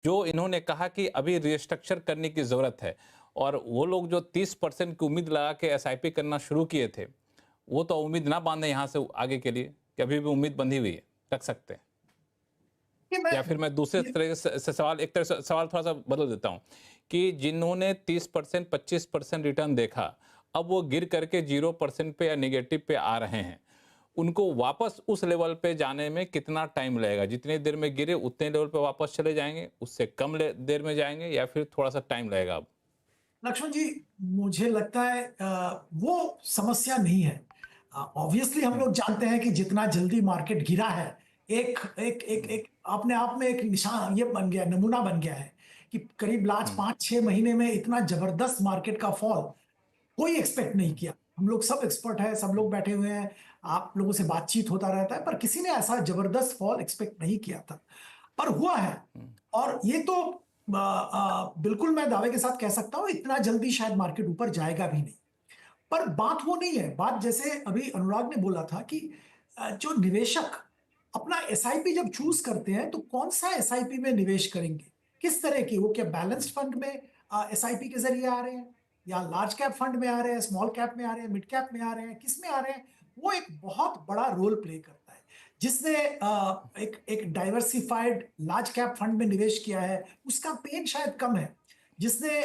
जो इन्होंने कहा कि अभी रिस्ट्रक्चर करने की ज़रूरत है और वो लोग जो 30% की उम्मीद लगा के एसआईपी करना शुरू किए थे, वो तो उम्मीद ना बाँधें यहाँ से आगे के लिए कि अभी भी उम्मीद बंधी हुई है, रख सकते हैं। कि मैं या फिर मैं दूसरे ये तरह से सवाल एक तरह से सवाल थोड़ा-सा बदल देता हूँ कि जिन्होंने 30% 25% रिटर्न देखा, अब वो गिर करके 0% पे या नेगेटिव पे आ रहे हैं। उनको वापस उस लेवल पे जाने में कितना टाइम लगेगा? जितनी देर में गिरे उतने लेवल पे वापस चले जाएँगे, उससे कम ले देर में जाएँगे या फिर थोड़ा-सा टाइम लगेगा अब? लक्ष्मण जी, मुझे लगता है वो समस्या नहीं है। ऑब्वियसली हम हुँ, लोग जानते हैं कि जितना जल्दी मार्केट गिरा है, एक एक एक हुँ, एक अपने आप में एक निशान ये बन गया, नमूना बन गया है कि करीब लास्ट हुँ, 5-6 महीने में इतना जबरदस्त मार्केट का फॉल कोई एक्सपेक्ट नहीं हुँ, किया। हम लोग सब एक्सपर्ट हैं, सब हुँ, लोग बैठे हुए हैं, आप लोगों से बातचीत होता रहता है, पर किसी ने ऐसा जबरदस्त फॉल एक्सपेक्ट नहीं किया था। पर हुआ है हुँ, और ये तो बिल्कुल मैं दावे के साथ कह सकता हूँ इतना जल्दी शायद मार्केट ऊपर जाएगा भी नहीं। पर बात वो नहीं है, बात जैसे अभी अनुराग ने बोला था कि जो निवेशक अपना एसआईपी जब हुँ, चूज़ करते हैं, तो कौन-सा एसआईपी में निवेश करेंगे? किस तरह की? वो क्या हुँ, बैलेंस्ड फंड में एसआईपी के ज़रिए आ रहे हैं? या लार्ज कैप फंड में आ रहे हैं, स्मॉल कैप में आ रहे हैं, मिड कैप में आ रहे हैं, किस में आ रहे हैं? वो एक बहुत बड़ा रोल प्ले करता है। जिसने एक एक डाइवर्सिफाइड लार्ज कैप फंड में निवेश किया है, उसका पेन शायद कम है। जिसने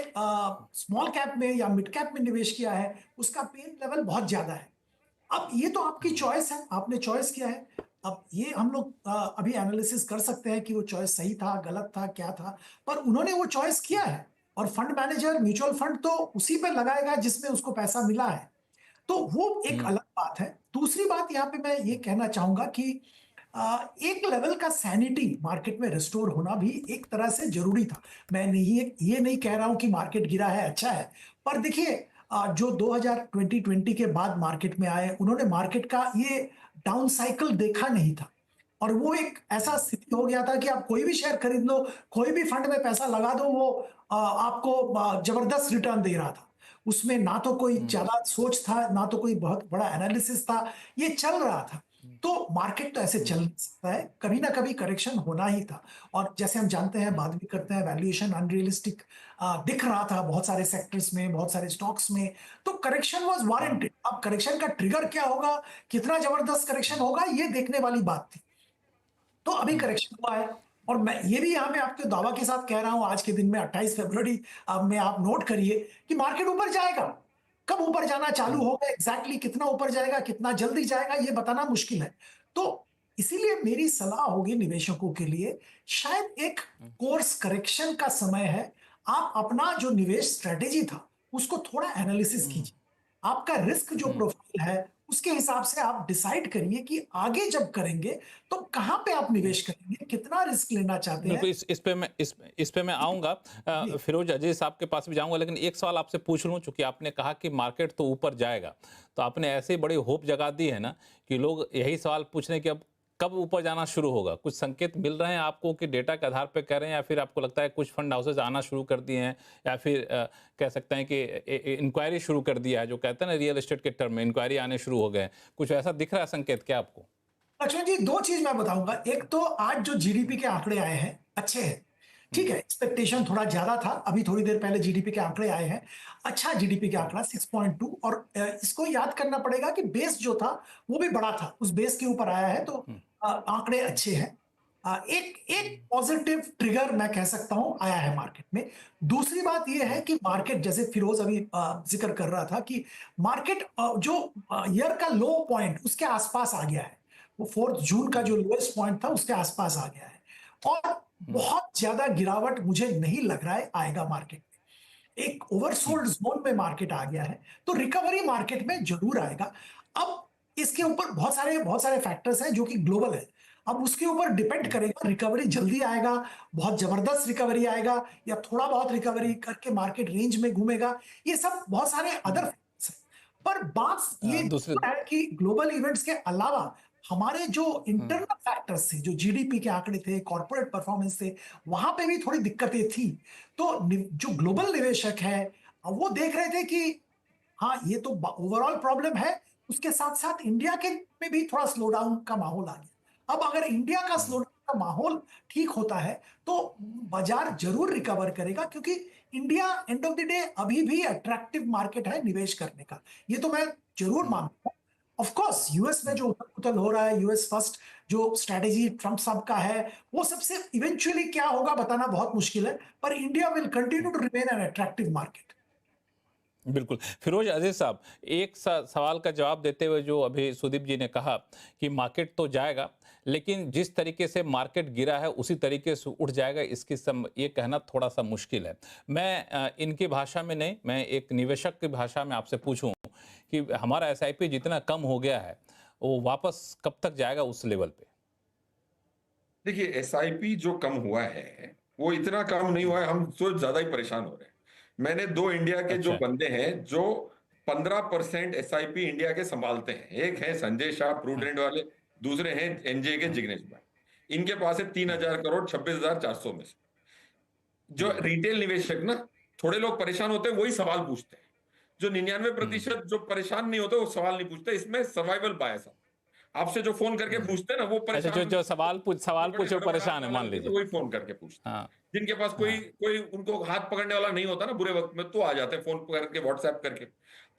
स्मॉल कैप में या मिड कैप में निवेश किया है, उसका पेन लेवल बहुत ज़्यादा है। अब ये तो आपकी हुँ, चॉइस है, आपने चॉइस किया है। अब ये हम लोग अभी एनालिसिस कर सकते हैं कि वो चॉइस सही था, गलत था, क्या था, पर उन्होंने वो चॉइस किया है और फंड मैनेजर म्यूचुअल फंड तो उसी पे लगाएगा जिसमें उसको पैसा मिला है। तो वो एक हुँ, अलग बात है। दूसरी बात यहाँ पे मैं ये कहना चाहूँगा कि एक लेवल का सैनिटी मार्केट में रिस्टोर होना भी एक तरह से ज़रूरी था। मैं नहीं ये नहीं कह रहा हूँ कि मार्केट गिरा है, अच्छा है। पर देखिए जो 2020 के बाद मार्केट में आए, उन्होंने मार्केट का ये डाउन साइकिल देखा नहीं था। और वो एक ऐसा स्थिति हो गया था कि आप कोई भी शेयर खरीद लो, कोई भी फंड में पैसा लगा दो, वो आपको ज़बरदस्त रिटर्न दे रहा था। उसमें ना तो कोई हुँ, ज़्यादा सोच था, ना तो कोई बहुत बड़ा एनालिसिस था, ये चल रहा था। हुँ, तो मार्केट तो ऐसे चल हुँ, नहीं सकता है, कभी ना कभी करेक्शन होना ही था। और जैसे हम जानते हैं, हुँ, बात भी करते हैं, वैल्यूएशन अनरियलिस्टिक दिख रहा था बहुत सारे सेक्टर्स में, बहुत सारे स्टॉक्स में, तो करेक्शन वाज़ हुँ, वारंटेड। अब करेक्शन का ट्रिगर क्या होगा, कितना जबरदस्त करेक्शन हुँ, होगा, ये देखने वाली बात थी। तो अभी हुँ, करेक्शन हुआ है और मैं ये भी यहाँ पे आपके दावा के साथ कह रहा हूँ आज के दिन में 28 फरवरी में आप नोट करिए कि मार्केट ऊपर जाएगा। कब ऊपर जाना चालू हुँ, होगा, एग्ज़ैक्टली कितना ऊपर जाएगा, कितना जल्दी जाएगा, ये बताना मुश्किल है। तो इसीलिए मेरी सलाह होगी निवेशकों के लिए, शायद एक हुँ, कोर्स करेक्शन का समय है। आप अपना जो निवेश स्ट्रैटेजी था, उसको थोड़ा एनालिसिस हुँ, कीजिए। आपका रिस्क जो हुँ। प्रोफाइल है, उसके हिसाब से आप डिसाइड करिए कि आगे जब करेंगे, तो कहाँ पे आप हुँ। निवेश करेंगे, कितना रिस्क लेना चाहते हैं? बिल्कुल, इस पे मैं जी, आऊँगा। जी। फिरोज़ अज़ीज़ साहब के पास भी जाऊँगा, लेकिन एक सवाल आपसे पूछ लूँ, चूँकि आपने कहा कि मार्केट तो ऊपर जाएगा। तो आपने ऐसी बड़ी होप जगा दी है ना, कि लोग यही सवाल पूछ रहे हैं कि अब कब ऊपर जाना शुरू होगा? कुछ संकेत मिल रहे हैं आपको कि डेटा के आधार पे कह रहे हैं, या फिर आपको लगता है कुछ फंड हाउसेज़ आना शुरू कर दिए हैं, या फिर कह सकते हैं कि इंक्वायरी शुरू कर दिया है, जो कहते हैं ना रियल एस्टेट के टर्म में इंक्वायरी आने शुरू हो गए हैं। कुछ ऐसा दिख रहा है संकेत क्या आपको? लक्ष्मण जी, 2 चीज़ मैं बताऊँगा। एक तो आज जो जीडीपी के आंकड़े आए हैं, अच्छे हैं। ठीक हुँ, है, एक्सपेक्टेशन हुँ, थोड़ा ज़्यादा था। अभी थोड़ी देर पहले जीडीपी के आंकड़े आए हैं। अच्छा जीडीपी का हुँ, आंकड़ा 6.2 और इसको याद करना पड़ेगा कि बेस जो था, वो भी बड़ा था। उस बेस के ऊपर आया है तो हुँ, आंकड़े हुँ, अच्छे हैं। एक एक हुँ, पॉजिटिव ट्रिगर मैं कह सकता हूँ आया है मार्केट में। दूसरी बात ये है हुँ, कि मार्केट जैसे फिरोज़ अभी ज़िक्र कर रहा था कि मार्केट जो ईयर का लो पॉइंट उसके आस-पास आ गया है। वो 4 जून का हुँ, जो लोएस्ट पॉइंट था उसके आस-पास आ गया है और हुँ, बहुत ज़्यादा गिरावट मुझे नहीं लग रहा है आएगा मार्केट में। एक हुँ, ओवरसोल्ड ज़ोन में मार्केट आ गया है, तो रिकवरी मार्केट में ज़रूर आएगा। अब इसके ऊपर बहुत सारे फैक्टर्स हैं जो कि ग्लोबल है। अब उसके ऊपर डिपेंड हुँ, करेगा रिकवरी जल्दी आएगा, बहुत ज़बरदस्त रिकवरी आएगा या थोड़ा बहुत रिकवरी करके मार्केट रेंज में घूमेगा। ये सब बहुत सारे अदर हुँ। फैक्टर्स हैं। पर बात ये दूसरे ज़रूर है कि ग्लोबल इवेंट्स के अलावा हमारे जो हुँ, इंटरनल फैक्टर्स थे, जो जीडीपी के आंकड़े थे, कॉर्पोरेट परफॉर्मेंस थे, वहाँ पे भी थोड़ी दिक्कतें थी। तो जो हुँ, ग्लोबल निवेशक है, वो देख रहे थे कि हाँ, ये तो ओवरऑल प्रॉब्लम है, उसके साथ-साथ इंडिया के में भी थोड़ा स्लो डाउन का माहौल आ गया। अब अगर इंडिया का हुँ, स्लो का माहौल ठीक होता है तो बाजार जरूर रिकवर करेगा, क्योंकि India end of the day अभी भी अट्रैक्टिव मार्केट है निवेश करने का। ये तो मैं जरूर मानता हूँ। ऑफ कोर्स यूएस में जो उथल पुथल हो रहा है, यूएस फर्स्ट जो स्ट्रेटेजी ट्रम्प साहब का है, वो सबसे इवेंचुअली क्या होगा बताना बहुत मुश्किल है, पर India will continue to remain an attractive market. बिल्कुल। फिरोज अजीज साहब, एक सवाल का जवाब देते हुए जो अभी सुदीप जी ने कहा कि मार्केट तो जाएगा, लेकिन जिस तरीके से मार्केट गिरा है उसी तरीके से उठ जाएगा, ये कहना थोड़ा सा मुश्किल है। मैं इनकी भाषा में नहीं, मैं एक निवेशक की भाषा में आपसे पूछूं कि हमारा एसआईपी जितना कम हो गया है वो वापस कब तक जाएगा उस लेवल पे? देखिए, एसआईपी जो कम हुआ है वो इतना कम नहीं हुआ है, हम तो ज्यादा ही परेशान हो रहे हैं। मैंने दो इंडिया के जो अच्छा। बंदे हैं जो 15% एसआईपी इंडिया के संभालते हैं, एक है संजय शाह प्रूडेंट वाले, दूसरे हैं एनजे के जिग्नेश भाई। इनके पास है 3,000 करोड़ 26,400 में से। जो रिटेल निवेशक ना, थोड़े लोग परेशान होते हैं वही सवाल पूछते हैं। जो 99% जो परेशान नहीं होते वो सवाल नहीं पूछते। इसमें सर्वाइवल बायस है। आपसे जो फोन करके पूछते हैं ना वो अच्छा, परेशान, जो सवाल पूछे परेशान है, मान लीजिए। वही फोन करके पूछते हैं। हाँ। जिनके पास कोई कोई उनको हाथ पकड़ने वाला नहीं होता ना बुरे वक्त में, तो आ जाते हैं फोन करके व्हाट्सएप करके।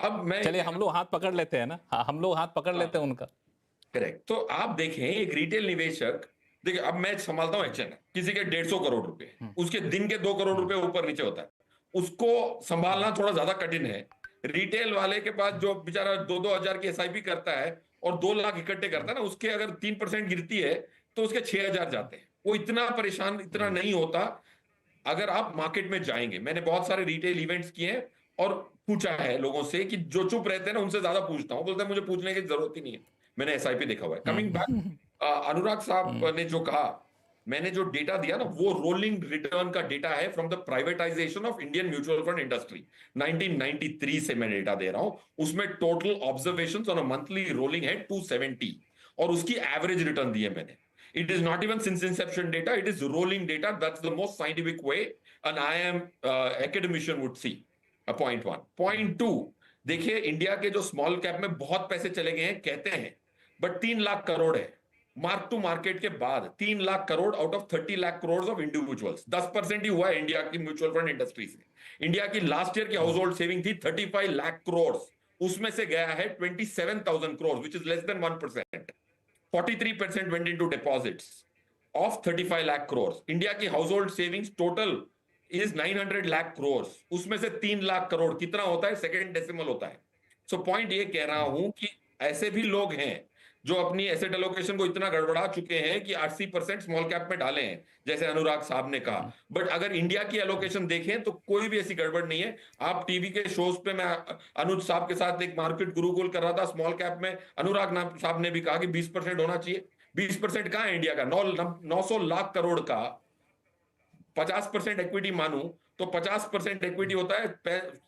अब मैं चलिए हम लोग हाथ पकड़ लेते हैं ना, हाँ, हम लोग हाथ पकड़ लेते हैं उनका। करेक्ट। तो आप देखें एक रिटेल निवेशक, देखिए अब मैं संभालता हूँ एचएन, किसी के 150 करोड़ रुपए, उसके दिन के 2 करोड़ रुपए ऊपर नीचे होता है, उसको संभालना थोड़ा ज्यादा कठिन है। रिटेल वाले के पास जो बेचारा 2-2 हजार की एसआईपी करता है और 2 लाख इकट्ठे करता है ना, उसके अगर 3% गिरती है तो उसके 6,000 जाते हैं। वो इतना परेशान इतना नहीं होता। अगर आप मार्केट में जाएंगे, मैंने बहुत सारे रिटेल इवेंट्स किए हैं और पूछा है लोगों से, कि जो चुप रहते हैं ना उनसे ज्यादा पूछता हूं, बोलते हैं मुझे पूछने की जरूरत ही नहीं है, मैंने एसआईपी देखा हुआ है। कमिंग बैक, अनुराग साहब ने जो कहा, मैंने जो डेटा दिया ना वो रोलिंग रिटर्न का डेटा है from the privatisation of Indian mutual fund industry 1993 से मैं डेटा दे रहा हूं। उसमें total observations on a monthly rolling है 270 और उसकी एवरेज रिटर्न दी है मैंने। It is not even since inception data, it is rolling data. That's the most scientific way an IIM academician would see. Point one. Point two, देखिए India के जो small cap में बहुत पैसे चले गए हैं कहते हैं, बट 3 लाख करोड़ है मार्क टू मार्केट के बाद। 3 lakh crore out of 30 lakh crore of individuals, 10% ही हुआ है इंडिया की म्यूचुअल फंड इंडस्ट्री से। इंडिया की लास्ट ईयर की हाउस होल्ड सेविंग थी 35 लाख करोड़, उसमें से गया है 27,000 crore, which is less than 1%। 43% went into deposits of 35 lakh crores. India की household savings total is 900 lakh crores. उसमें से 3 लाख करोड़ कितना होता है? सेकेंड डेसिमल होता है। सो पॉइंट ये कह रहा हूं कि ऐसे भी लोग हैं जो अपनी एसेट एलोकेशन को इतना गड़बड़ा चुके हैं कि 80% स्मॉल कैप में डाले हैं, जैसे अनुराग साहब ने कहा। बट अगर इंडिया की एलोकेशन देखें तो कोई भी ऐसी गड़बड़ नहीं है। आप टीवी के शोज पे, मैं अनुज साहब के साथ एक मार्केट गुरुकुल कर रहा था स्मॉल कैप में, अनुराग साहब ने भी कहा कि 20% होना चाहिए। 20% कहां है इंडिया का? 900 लाख करोड़ का 50% इक्विटी मानू तो 50% इक्विटी होता है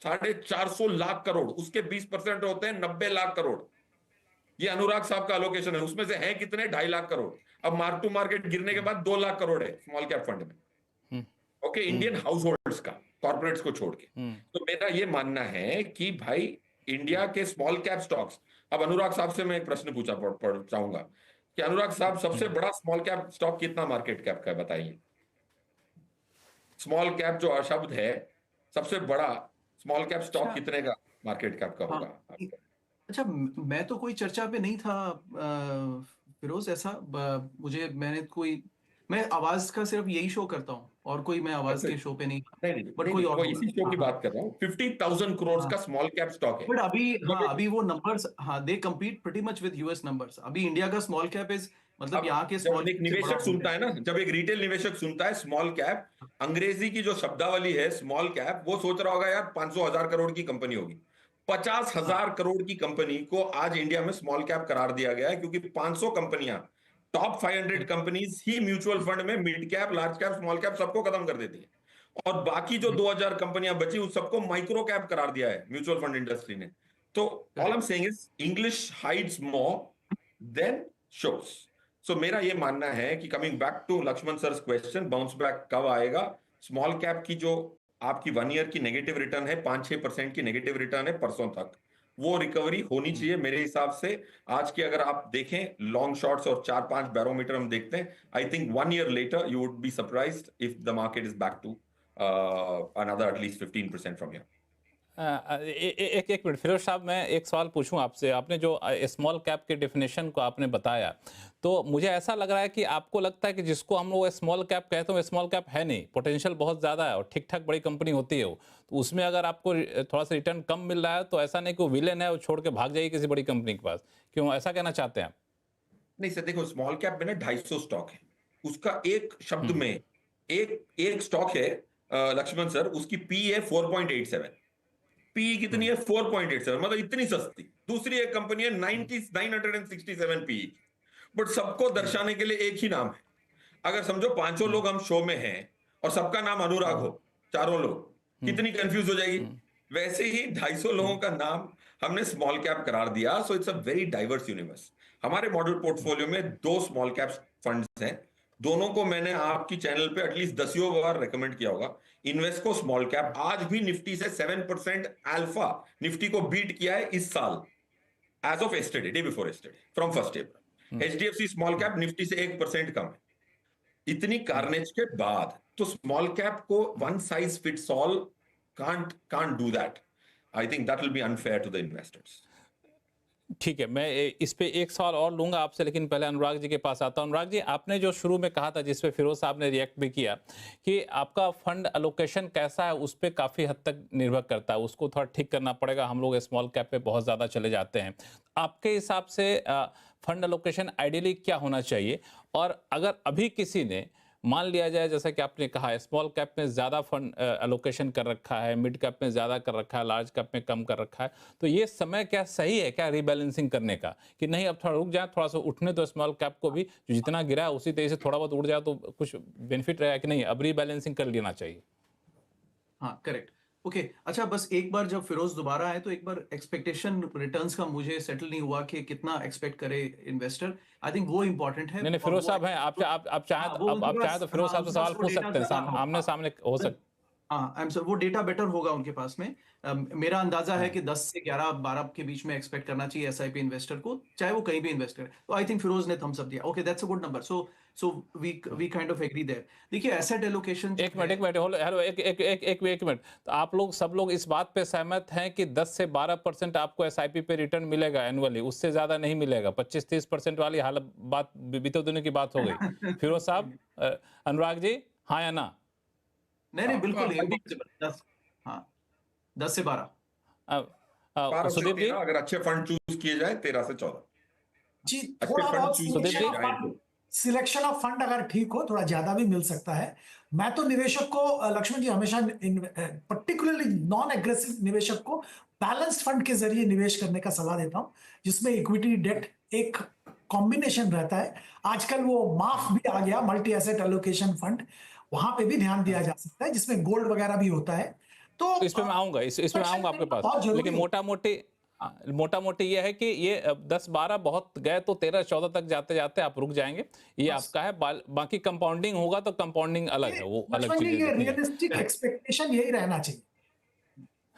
450 लाख करोड़, उसके 20% होते हैं 90 लाख करोड़। ये अनुराग साहब का एलोकेशन है, उसमें से है कितने? 2.5 लाख करोड़। अब मार्क टू मार्केट गिरने के बाद 2 लाख करोड़ है स्मॉल कैप फंड में। ओके, इंडियन हाउस होल्ड्स का, कॉर्पोरेट्स को छोड़ के। तो मेरा ये मानना है कि भाई इंडिया के स्मॉल कैप स्टॉक्स, अब अनुराग साहब से मैं एक प्रश्न पूछा चाहूंगा कि अनुराग साहब सबसे बड़ा स्मॉल कैप स्टॉक कितना मार्केट कैप का है बताइए? स्मॉल कैप जो शब्द है, सबसे बड़ा स्मॉल कैप स्टॉक कितने का मार्केट कैप का होगा? अच्छा, मैं तो कोई चर्चा पे नहीं था फिरोज, ऐसा मैं आवाज का सिर्फ यही शो करता हूँ और कोई मैं आवाज के शो पे नहीं था। नहीं, बट कोई और इसी शो की बात कर रहा हूँ। 50,000 करोड़ का स्मॉल कैप स्टॉक है। बट अभी वो numbers, they compete pretty much with US numbers. अभी इंडिया का स्मॉल कैप इज, मतलब यहाँ के जब एक निवेशक सुनता है ना, जब एक रिटेल निवेशक सुनता है स्मॉल कैप, अंग्रेजी की जो शब्दावली है स्मॉल कैप, वो सोच रहा होगा यार 500,000 करोड़ की कंपनी होगी। 50,000 करोड़ की कंपनी को आज इंडिया में स्मॉल कैप करार दिया गया है, क्योंकि 500 कंपनियां, टॉप 500 कंपनीज ही म्यूचुअल फंड में mid cap, large cap, small cap सबको खत्म कर देती है, और बाकी जो 2,000 कंपनियां बची उस सबको माइक्रो कैप करार दिया है म्यूचुअल फंड इंडस्ट्री ने। तो all I am saying is English hides more than shows. So मेरा ये मानना है कि coming back to Laxman sir question, bounce back कब आएगा? स्मॉल कैप की जो आपकी 1 ईयर की नेगेटिव रिटर्न है, 5-6% की नेगेटिव रिटर्न है परसों तक, वो रिकवरी होनी चाहिए मेरे हिसाब से। आज के अगर आप देखें लॉन्ग शॉट्स और 4-5 बैरोमीटर हम देखते हैं, I think 1 year later you would be surprised if the market is back to another at least 15% from here. एक मिनट फिरोज साहब, मैं एक सवाल पूछूं आपसे। आपने जो स्मॉल कैप के डेफिनेशन को आपने बताया, तो मुझे ऐसा लग रहा है कि आपको लगता है कि जिसको हम लोग स्मॉल कैप कहते हैं वो स्मॉल कैप है नहीं, पोटेंशियल बहुत ज़्यादा है और ठीक ठाक बड़ी कंपनी होती है वो, तो उसमें अगर आपको थोड़ा सा रिटर्न कम मिल रहा है तो ऐसा नहीं कि वो विलेन है वो छोड़ के भाग जाइए किसी बड़ी कंपनी के पास, क्यों ऐसा कहना चाहते हैं आप? नहीं सर, देखो स्मॉल कैप में ना 250 स्टॉक है, उसका एक शब्द में एक एक स्टॉक है लक्ष्मण सर, उसकी पी है 4.87, पी कितनी है 4.87, मतलब इतनी सस्ती। दूसरी एक कंपनी है 967 पी, बट सबको दर्शाने के लिए एक ही नाम है। अगर समझो 500 लोग हम शो में हैं और सबका नाम अनुराग हो, चारों लोग, कितनी कंफ्यूज हो जाएगी। वैसे ही 250 लोगों का नाम हमने स्मॉल कैप करार दिया। So it's a very diverse universe. हमारे मॉडल पोर्टफोलियो में 2 स्मॉल कैप फंड्स हैं, दोनों को मैंने आपकी चैनल पे एटलीस्ट 10 बार रेकमेंड किया होगा। इन्वेस्को स्मॉल कैप आज भी निफ्टी से 7% अल्फा निफ्टी को बीट किया है इस साल, as of yesterday, day before yesterday, from 1 April। HDFC small cap Nifty से 1% कम है। इतनी कार्नेज के बाद तो स्मॉल कैप को one size fits all can't do that. I think that will be unfair to the investors. ठीक है, मैं इस पे एक सवाल और लूंगा आपसे, लेकिन पहले अनुराग जी के पास आता हूं। अनुराग जी, आपने जो शुरू में कहा था, जिस पे फिरोज साहब ने रिएक्ट भी किया, कि आपका फंड एलोकेशन कैसा है उस पर काफ़ी हद तक निर्भर करता है, उसको थोड़ा ठीक करना पड़ेगा। हम लोग स्मॉल कैप पे बहुत ज़्यादा चले जाते हैं। आपके हिसाब से फंड एलोकेशन आइडियली क्या होना चाहिए? और अगर अभी किसी ने मान लिया जाए, जैसा कि आपने कहा स्मॉल कैप में ज़्यादा फंड एलोकेशन कर रखा है, मिड कैप में ज़्यादा कर रखा है, लार्ज कैप में कम कर रखा है, तो ये समय क्या सही है क्या रीबैलेंसिंग करने का, कि नहीं अब थोड़ा रुक जाए, थोड़ा सा उठने तो स्मॉल कैप को भी, जो जितना गिरा है उसी तरह से थोड़ा बहुत उड़ जाए तो कुछ बेनिफिट रहेगा, कि नहीं अब रीबैलेंसिंग कर लेना चाहिए? हाँ, करेक्ट। ओके, अच्छा, बस एक बार जब फिरोज दोबारा आए तो एक बार एक्सपेक्टेशन रिटर्न्स का मुझे सेटल नहीं हुआ कि कितना एक्सपेक्ट करे इन्वेस्टर। आई थिंक वो इंपॉर्टेंट है। नहीं फिरोज साहब हैं, आप चाहें हाँ, वो तो उनके पास, तो फिरोज साहब से सवाल पूछ सकते हैं, आमने सामने हो सकता। हाँ, आई एम सर, वो डेटा बेटर होगा उनके पास में। मेरा अंदाजा है कि 10 से 11-12 के बीच में एक्सपेक्ट करना चाहिए एसआईपी इन्वेस्टर को, चाहे वो कहीं भी इन्वेस्ट करे। तो आई थिंक फिरोज ने थम्स अप दिया। Okay, that's a good number. So we kind of agree there. देखिए, एसेट एलोकेशन, एक मिनट हेलो, एक मिनट, तो आप लोग सब लोग इस बात पे सहमत हैं कि 10 से 12% आपको एसआईपी पे रिटर्न मिलेगा एनुअली, उससे ज्यादा नहीं मिलेगा? 25-30% वाली हालत बात बीते दिनों की बात हो गई। फिरोज साहब, अनुराग जी, हाँ या ना? नहीं, बिल्कुल ये भी 10, हाँ, 10 से 12। सुदीप जी, अगर अच्छे फंड चूज किए जाए 13 से 14 जी, अच्छे थोड़ा फंड बहुत चूज सुदीप किए जी, जाए। सिलेक्शन ऑफ फंड अगर ठीक हो थोड़ा ज्यादा भी मिल सकता है। मैं तो निवेशक को लक्ष्मण जी हमेशा पर्टिकुलरली नॉन एग्रेसिव निवेशक को बैलेंस्ड फंड के जरिए निवेश करने का सलाह देता हूं, जिसमें इक्विटी डेट एक कॉम्बिनेशन रहता है। आजकल वो माफ भी आ गया, मल्टी एसेट एलोकेशन फंड, वहां पे भी ध्यान दिया जा सकता है, जिसमें गोल्ड वगैरह भी होता है। तो इस पे मैं आऊंगा, इसमें आऊंगा आपके पास, बहुत जरूरी लेकिन है। मोटा मोटी ये है कि ये 10-12 बहुत गए तो 13-14 तक जाते जाते आप रुक जाएंगे, ये बस। आपका है। बाकी कंपाउंडिंग होगा तो कंपाउंडिंग अलग है, वो अलग लक्ष्मण जी, चीजें ये देखी जाए। रियलिस्टिक एक्सपेक्टेशन यही रहना चाहिए।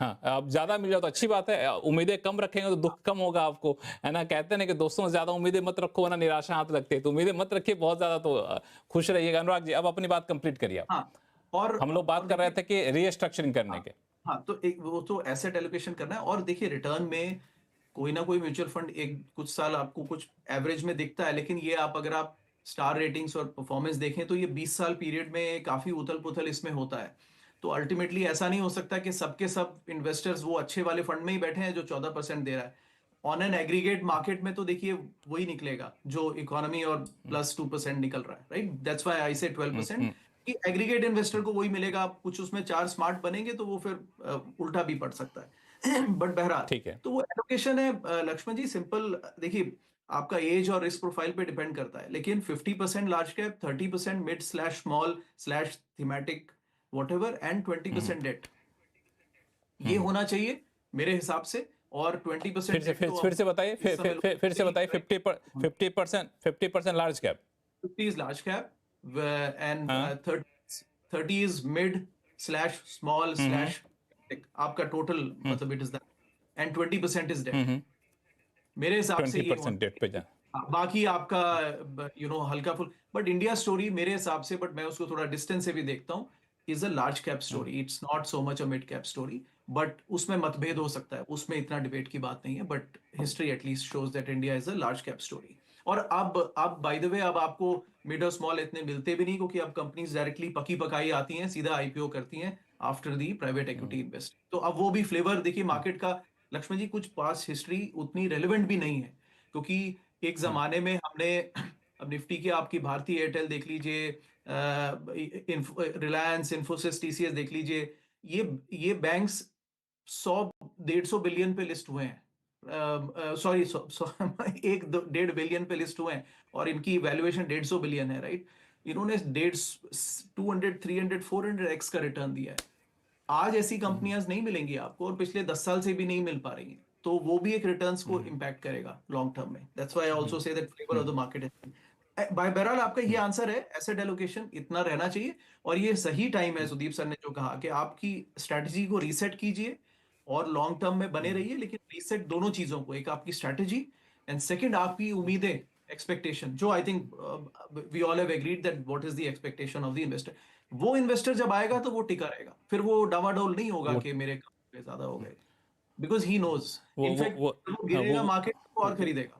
हाँ, अब ज्यादा मिल जाए तो अच्छी बात है, उम्मीदें कम रखेंगे तो दुख कम होगा आपको, है ना? कहते हैं ना कि दोस्तों से ज्यादा उम्मीदें मत रखो, वरना निराशा हाथ लगती है, तो उम्मीदें मत रखिए बहुत ज्यादा, तो खुश रहिएगा। अनुराग जी, अब अपनी बात कंप्लीट करिए आप। हाँ, और हम लोग बात कर रहे थे कि रीस्ट्रक्चरिंग करने के। हाँ, तो एक वो तो एसेट एलोकेशन करना है। और देखिए, रिटर्न में कोई ना कोई म्यूचुअल फंड एक कुछ साल आपको कुछ एवरेज में दिखता है, लेकिन ये अगर आप स्टार रेटिंग्स और परफॉर्मेंस देखें तो ये 20 साल पीरियड में काफी उथल पुथल इसमें होता है। तो अल्टीमेटली ऐसा नहीं हो सकता कि सबके सब इन्वेस्टर्स वो अच्छे वाले फंड में ही बैठे हैं जो 14% दे रहा है। ऑन एन एग्रीगेट मार्केट में तो देखिए वही निकलेगा जो इकोनॉमी और +2% निकल रहा है, राइट? दैट्स व्हाई आई से 12%, कि एग्रीगेट इन्वेस्टर को वही मिलेगा। कुछ उसमें 4 स्मार्ट बनेंगे तो वो फिर उल्टा भी पड़ सकता है। बट बहरहाल, ठीक है, तो वो एलोकेशन है लक्ष्मण जी, सिंपल। देखिए, आपका एज और रिस्क प्रोफाइल पे डिपेंड करता है, लेकिन 50% large cap, 30% mid slash small slash thematic whatever, and 20% debt, ये होना चाहिए मेरे हिसाब से। और 20% फिर से बताइए, फिर से बताइए। 50% large cap, 50 is large cap, and 30 is mid slash small slash, आपका टोटल मतलब it is that. And 20% is debt. मेरे हिसाब से ये 20% डेट पे जा। बाकी आपका हल्का फुल, बट इंडिया स्टोरी मेरे हिसाब से, बट मैं उसको थोड़ा डिस्टेंस से भी देखता हूँ, is a large cap story, it's not so much a mid cap story. But उसमें मतभेद हो सकता है, उसमें इतना डिबेट की बात नहीं है, but history at least shows that India is a large cap story. और अब बाय द वे अब आपको मिड और स्मॉल इतने मिलते भी नहीं, क्योंकि अब कंपनीज डायरेक्टली पकी पकाई आती हैं, सीधा आईपीओ करती हैं after the private equity invest. तो अब वो भी फ्लेवर देखिए मार्केट का। लक्ष्मण जी, कुछ पास्ट हिस्ट्री उतनी रेलिवेंट भी नहीं है, क्योंकि एक जमाने में हमने अब निफ्टी की आपकी भारतीय एयरटेल देख लीजिए, रिलायंस, इन्फोसिस, टीसीएस देख लीजिए, ये बैंक्स 100-150 बिलियन पे लिस्ट हुए हैं, सॉरी 1-1.5 बिलियन पे लिस्ट हुए हैं, और इनकी वैल्यूएशन 150 बिलियन है, राइट। इन्होंने 200, 300, 400x का रिटर्न दिया है। आज ऐसी कंपनियां नहीं मिलेंगी आपको, और पिछले 10 साल से भी नहीं मिल पा रही हैं, तो वो भी एक रिटर्न्स को इम्पैक्ट करेगा लॉन्ग टर्म में। That's why I also say that flavour of the market is by. बहरहाल आपका ये आंसर है, एसेट एलोकेशन इतना रहना चाहिए, और ये सही टाइम है सुदीप सर ने जो कहा कि आपकी स्ट्रैटेजी को रीसेट कीजिए और लॉन्ग टर्म में बने रहिए, लेकिन रीसेट दोनों चीजों को, एक आपकी स्ट्रैटेजी एंड सेकंड आपकी उम्मीदें, एक्सपेक्टेशन, जो I think we all have agreed that what is the expectation of the investor. वो इन्वेस्टर जब आएगा तो वो टिका रहेगा, फिर वो डावाडोल नहीं होगा कि मेरे ज्यादा हो गए, बिकॉज ही नोज वो इनफैक्ट वो गिरेगा वो मार्केट और खरीदेगा।